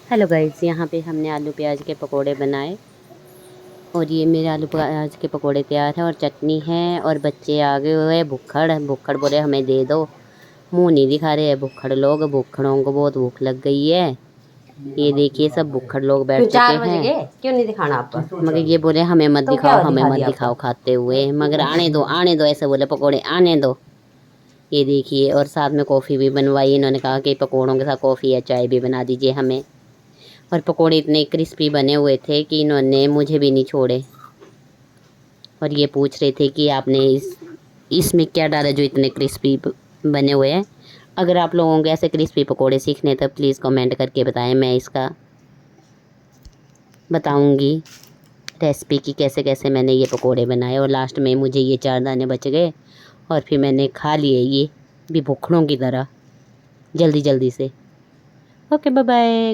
Hello guys, यहाँ पे हमने आलू प्याज के पकोड़े बनाए और ये मेरे आलू प्याज के पकोड़े तैयार हैं और चटनी है। और बच्चे आ गए हुए हैं भुक्खड़ भुक्खड़ बोले हमें दे दो। मुंह नहीं दिखा रहे हैं भुक्खड़ लोग। भुक्खड़ों को बहुत भूख लग गई है। ये देखिए सब भुक्खड़ लोग बैठ क्यों चुके 4 बज हैं। गए? क्यों नहीं दिखाना आपको? मगर ये बोले हमें मत तो क्या दिखाओ, हमें दिखा मत दिया दिखाओ आपको? खाते हुए। मगर आने दो ऐसे बोले पकोड़े आने दो। ये देखिए और साथ में कॉफ़ी भी बनवाई। इन्होंने कहा कि पकोड़ों के साथ कॉफ़ी या चाय भी बना दीजिए हमें। और पकोड़े इतने क्रिस्पी बने हुए थे कि इन्होंने मुझे भी नहीं छोड़े। और ये पूछ रहे थे कि आपने इसमें क्या डाला जो इतने क्रिस्पी बने हुए हैं। अगर आप लोगों को ऐसे क्रिस्पी पकोड़े सीखने तो प्लीज़ कमेंट करके बताएं। मैं इसका बताऊंगी रेसिपी की कैसे कैसे मैंने ये पकोड़े बनाए। और लास्ट में मुझे ये 4 दाने बच गए और फिर मैंने खा लिए ये भी भुक्खड़ों की तरह जल्दी जल्दी से। Okay bye bye.